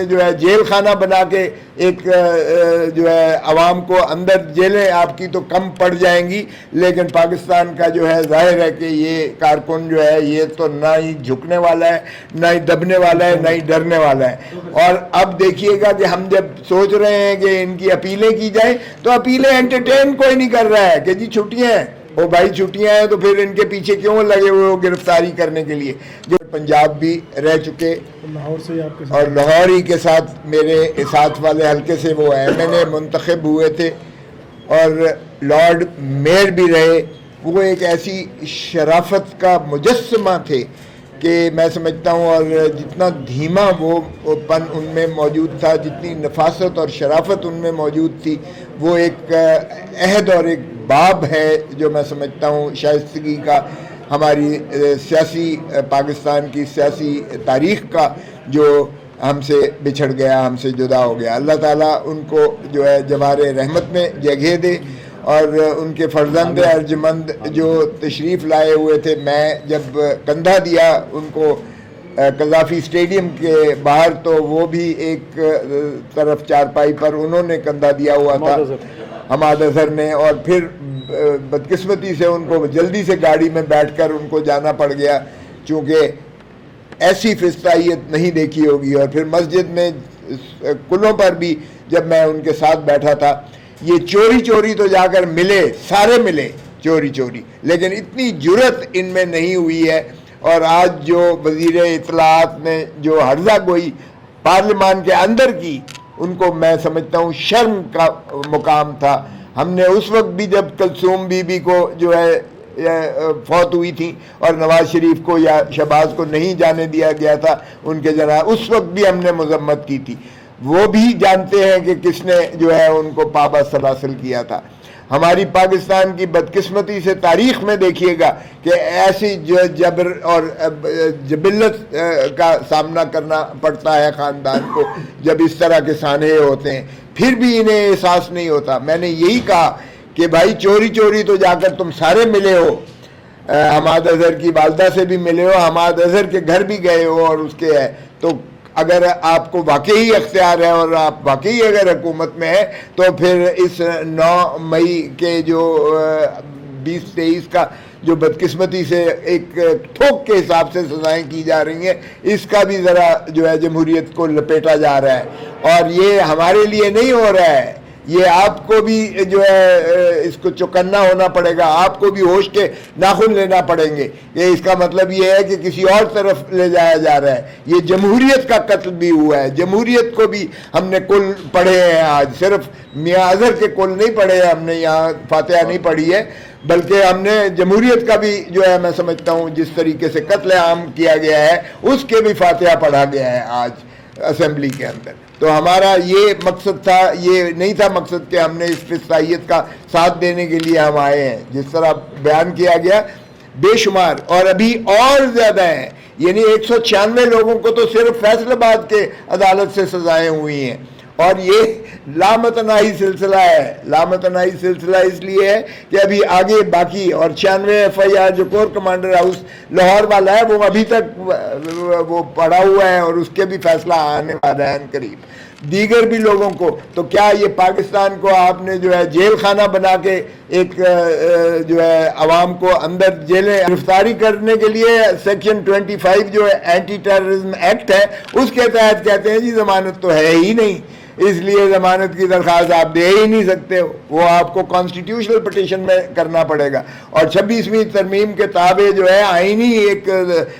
جو ہے جیل خانہ بنا کے ایک جو ہے عوام کو اندر جیلیں آپ کی تو کم پڑ جائیں گی، لیکن پاکستان کا جو ہے ظاہر ہے کہ یہ کارکن جو ہے یہ تو نہ ہی جھکنے والا ہے، نہ ہی دبنے والا ہے، نہ ہی ڈرنے والا ہے۔ اور اب دیکھیے گا کہ ہم جب سوچ رہے ہیں کہ ان کی اپیلیں کی جائیں تو اپیلیں انٹرٹین کوئی نہیں کر رہا ہے کہ جی چھٹیاں ہیں، وہ بھائی چھٹیاں ہیں تو پھر ان کے پیچھے کیوں لگے ہوئے ہو گرفتاری کرنے کے لیے؟ جو پنجاب بھی رہ چکے اور لاہور ہی کے ساتھ میرے ساتھ والے حلقے سے وہ ایم این اے منتخب ہوئے تھے اور لارڈ میئر بھی رہے، وہ ایک ایسی شرافت کا مجسمہ تھے کہ میں سمجھتا ہوں، اور جتنا دھیما وہ پن ان میں موجود تھا، جتنی نفاست اور شرافت ان میں موجود تھی، وہ ایک عہد اور ایک باب ہے جو میں سمجھتا ہوں شائستگی کا، ہماری سیاسی پاکستان کی سیاسی تاریخ کا، جو ہم سے بچھڑ گیا، ہم سے جدا ہو گیا۔ اللہ تعالیٰ ان کو جو ہے جوار رحمت میں جگہ دے، اور ان کے فرزند ارجمند جو تشریف لائے ہوئے تھے، میں جب کندھا دیا ان کو قذافی اسٹیڈیم کے باہر، تو وہ بھی ایک طرف چارپائی پر انہوں نے کندھا دیا ہوا تھا، حماد اظہر نے، اور پھر بدقسمتی سے ان کو جلدی سے گاڑی میں بیٹھ کر ان کو جانا پڑ گیا، چونکہ ایسی فستائیت نہیں دیکھی ہوگی۔ اور پھر مسجد میں کلوں پر بھی جب میں ان کے ساتھ بیٹھا تھا، یہ چوری چوری تو جا کر ملے، سارے ملے چوری چوری، لیکن اتنی جرت ان میں نہیں ہوئی ہے۔ اور آج جو وزیر اطلاعات نے جو ہرزہ گوئی پارلیمان کے اندر کی، ان کو میں سمجھتا ہوں شرم کا مقام تھا۔ ہم نے اس وقت بھی جب کلثوم بی بی کو جو ہے فوت ہوئی تھی اور نواز شریف کو یا شہباز کو نہیں جانے دیا گیا تھا ان کے جنازہ، اس وقت بھی ہم نے مذمت کی تھی۔ وہ بھی جانتے ہیں کہ کس نے جو ہے ان کو پابا سلاسل کیا تھا۔ ہماری پاکستان کی بدقسمتی سے تاریخ میں دیکھیے گا کہ ایسی جبر اور جبلت کا سامنا کرنا پڑتا ہے خاندان کو جب اس طرح کے سانحے ہوتے ہیں، پھر بھی انہیں احساس نہیں ہوتا۔ میں نے یہی کہا کہ بھائی چوری چوری تو جا کر تم سارے ملے ہو، حماد اظہر کی والدہ سے بھی ملے ہو، حماد اظہر کے گھر بھی گئے ہو، اور اس کے ہے تو اگر آپ کو واقعی اختیار ہے اور آپ واقعی اگر حکومت میں ہے تو پھر اس 9 مئی کے جو 2023 کا جو بدقسمتی سے ایک تھوک کے حساب سے سزائیں کی جا رہی ہیں، اس کا بھی ذرا جو ہے جمہوریت کو لپیٹا جا رہا ہے۔ اور یہ ہمارے لیے نہیں ہو رہا ہے، یہ آپ کو بھی جو ہے اس کو چوکنا ہونا پڑے گا، آپ کو بھی ہوش کے ناخن لینا پڑیں گے کہ اس کا مطلب یہ ہے کہ کسی اور طرف لے جایا جا رہا ہے۔ یہ جمہوریت کا قتل بھی ہوا ہے، جمہوریت کو بھی ہم نے کل پڑھے ہیں، آج صرف میاں اظہر کے کل نہیں پڑھے ہیں ہم نے، یہاں فاتحہ نہیں پڑھی ہے، بلکہ ہم نے جمہوریت کا بھی جو ہے میں سمجھتا ہوں جس طریقے سے قتل عام کیا گیا ہے اس کے بھی فاتحہ پڑھا گیا ہے آج اسمبلی کے اندر۔ تو ہمارا یہ مقصد تھا، یہ نہیں تھا مقصد کہ ہم نے اس فسطائیت کا ساتھ دینے کے لیے ہم آئے ہیں۔ جس طرح بیان کیا گیا بے شمار اور ابھی اور زیادہ ہیں، یعنی 196 لوگوں کو تو صرف فیصل آباد کے عدالت سے سزائیں ہوئی ہیں، اور یہ لامتناہی سلسلہ ہے۔ لامتناہی سلسلہ اس لیے ہے کہ ابھی آگے باقی، اور 96 FIR جو کور کمانڈر ہاؤس لاہور والا ہے وہ ابھی تک وہ پڑا ہوا ہے، اور اس کے بھی فیصلہ آنے والا ہے قریب۔ دیگر بھی لوگوں کو، تو کیا یہ پاکستان کو آپ نے جو ہے جیل خانہ بنا کے ایک جو ہے عوام کو اندر جیلیں گرفتاری کرنے کے لیے سیکشن 25 جو ہے اینٹی ٹیررزم ایکٹ ہے اس کے تحت کہتے ہیں جی ضمانت تو ہے ہی نہیں، اس لیے ضمانت کی درخواست آپ دے ہی نہیں سکتے، وہ آپ کو کانسٹیٹیوشنل پٹیشن میں کرنا پڑے گا۔ اور 26ویں ترمیم کے تابع جو ہے آئینی ایک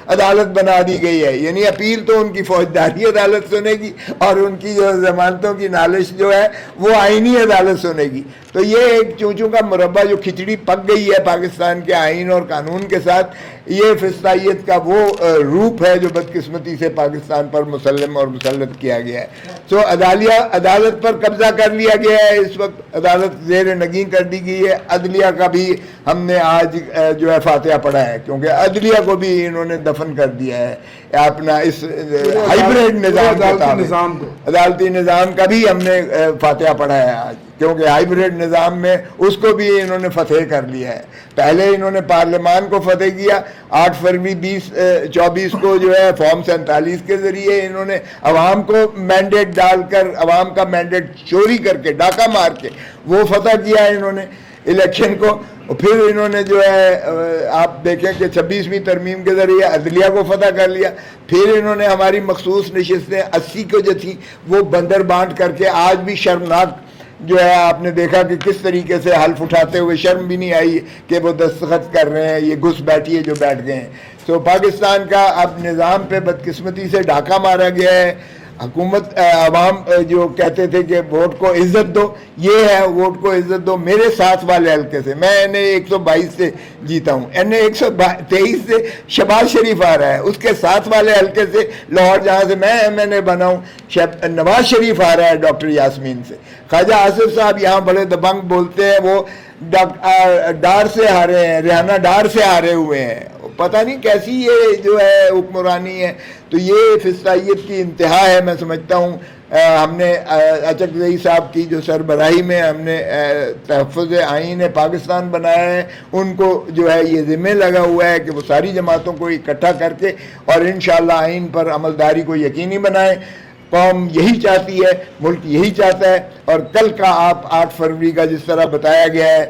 عدالت بنا دی گئی ہے، یعنی اپیل تو ان کی فوجداری عدالت سنے گی اور ان کی جو ضمانتوں کی نالش جو ہے وہ آئینی عدالت سنے گی۔ تو یہ ایک چونچوں کا مربع جو کھچڑی پک گئی ہے پاکستان کے آئین اور قانون کے ساتھ، یہ فسطائیت کا وہ روپ ہے جو بدقسمتی سے پاکستان پر مسلم اور مسلط کیا گیا ہے۔ تو عدالت پر قبضہ کر لیا گیا ہے، اس وقت عدالت زیر نگین کر دی گئی ہے۔ عدلیہ کا بھی ہم نے آج جو ہے فاتحہ پڑھا ہے، کیونکہ عدلیہ کو بھی انہوں نے دفن کر دیا ہے اپنا اس ہائیبریڈ نظام کے تابع۔ عدالتی نظام کا بھی ہم نے فاتحہ پڑھا ہے آج۔ کیونکہ ہائیبریڈ نظام میں اس کو بھی انہوں نے فتح کر لیا ہے. پہلے انہوں نے پارلیمان کو فتح کیا 8 فروری 2024 کو جو ہے فارم 47 کے ذریعے انہوں نے عوام کو مینڈیٹ ڈال کر عوام کا مینڈیٹ چوری کر کے ڈاکہ مار کے وہ فتح کیا ہے انہوں نے الیکشن کو. پھر انہوں نے جو ہے آپ دیکھیں کہ 26ویں ترمیم کے ذریعے عدلیہ کو فتح کر لیا. پھر انہوں نے ہماری مخصوص نشستیں 80 کو جو تھیں وہ بندر بانٹ کر کے آج بھی شرمناک جو ہے آپ نے دیکھا کہ کس طریقے سے حلف اٹھاتے ہوئے شرم بھی نہیں آئی کہ وہ دستخط کر رہے ہیں, یہ گھس بیٹھیے جو بیٹھ گئے ہیں. تو پاکستان کا اب نظام پہ بدقسمتی سے ڈاکہ مارا گیا ہے. حکومت عوام جو کہتے تھے کہ ووٹ کو عزت دو, یہ ہے ووٹ کو عزت دو. میرے ساتھ والے حلقے سے میں این اے 122 سے جیتا ہوں, این اے 123 سے شہباز شریف آ رہا ہے, اس کے ساتھ والے حلقے سے لاہور جہاں سے میں ایم این اے بنا ہوں نواز شریف آ رہا ہے ڈاکٹر یاسمین سے. خواجہ آصف صاحب یہاں بڑے دبنگ بولتے ہیں, وہ ڈار سے ہارے ہیں, ریحانہ ڈار سے ہارے ہوئے ہیں. پتہ نہیں کیسی یہ جو ہے حکمرانی ہے. تو یہ فسطائیت کی انتہا ہے. میں سمجھتا ہوں ہم نے اچک زئی صاحب کی جو سربراہی میں ہم نے تحفظ آئین پاکستان بنایا ہے, ان کو جو ہے یہ ذمہ لگا ہوا ہے کہ وہ ساری جماعتوں کو اکٹھا کر کے اور انشاءاللہ آئین پر عملداری کو یقینی بنائیں. قوم یہی چاہتی ہے, ملک یہی چاہتا ہے. اور کل کا آپ 8 فروری کا جس طرح بتایا گیا ہے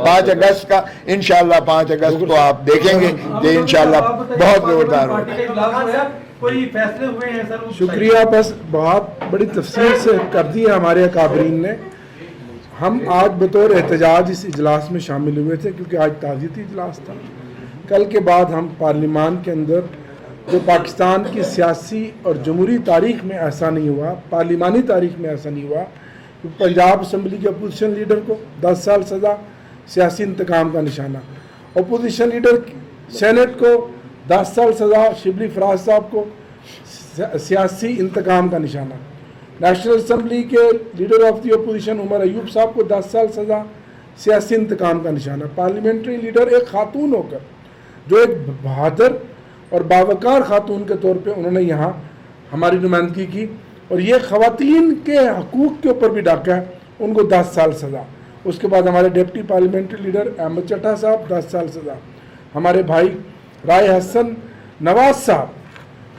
5 اگست کا, انشاءاللہ 5 اگست کو آپ دیکھیں گے کہ انشاءاللہ بہت زوردار ہوگا. کوئی فیصلے ہوئے ہیں سر؟ شکریہ, بس بہت بڑی تفصیل سے کر دی ہے ہمارے اکابرین نے. ہم آج بطور احتجاج اس اجلاس میں شامل ہوئے تھے کیونکہ آج تعزیتی اجلاس تھا. کل کے بعد ہم پارلیمان کے اندر جو پاکستان کی سیاسی اور جمہوری تاریخ میں ایسا نہیں ہوا, پارلیمانی تاریخ میں ایسا نہیں ہوا, پنجاب اسمبلی کے اپوزیشن لیڈر کو 10 سال سزا سیاسی انتقام کا نشانہ, اپوزیشن لیڈر سینٹ کو 10 سال سزا, شبلی فراز صاحب کو سیاسی انتقام کا نشانہ, نیشنل اسمبلی کے leader of the opposition Omar Ayub صاحب کو 10 سال سزا سیاسی انتقام کا نشانہ. پارلیمنٹری لیڈر ایک خاتون ہو کر جو ایک بہادر اور باوقار خاتون کے طور پہ انہوں نے یہاں ہماری نمائندگی کی, اور یہ خواتین کے حقوق کے اوپر بھی ڈاکہ ہے, ان کو 10 سال سزا. اس کے بعد ہمارے ڈپٹی پارلیمنٹری لیڈر احمد چٹھا صاحب 10 سال سزا, ہمارے بھائی رائے حسن نواز صاحب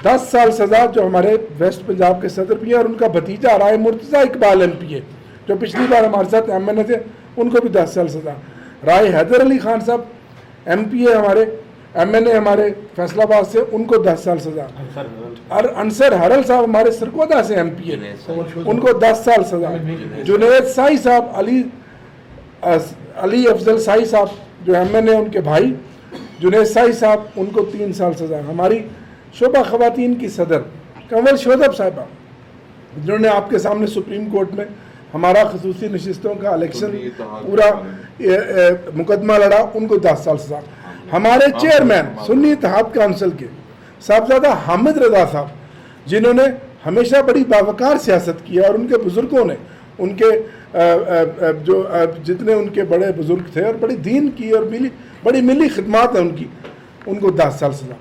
10 سال سزا جو ہمارے ویسٹ پنجاب کے صدر بھی ہیں, اور ان کا بھتیجا رائے مرتضیٰ اقبال ایم پی اے جو پچھلی بار ہمارے ساتھ ایم این اے تھے, ان کو بھی 10 سال سزا. رائے حیدر علی خان صاحب ایم پی اے ہمارے ایم این اے ہمارے فیصل آباد سے, ان کو 10 سال سزا. اور انصر حرل صاحب ہمارے سرگودا سے ایم پی اے, ان کو 10 سال سزا. جنید سائی صاحب علی افضل سائی صاحب جو ایم این اے ان کے بھائی جنید سائی صاحب, ان کو 3 سال سزا. ہماری شعبہ خواتین کی صدر کنول شودب صاحبہ جنہوں نے آپ کے سامنے سپریم کورٹ میں ہمارا خصوصی نشستوں کا الیکشن پورا مقدمہ لڑا, ان کو 10 سال سزا. ہمارے چیئرمین سنی اتحاد کونسل کے صاحبزادہ حامد رضا صاحب جنہوں نے ہمیشہ بڑی باوقار سیاست کی ہے, اور ان کے بزرگوں نے ان کے جو جتنے ان کے بڑے بزرگ تھے اور بڑی دین کی اور بڑی ملی خدمات ہیں ان کی, ان کو 10 سال سزا.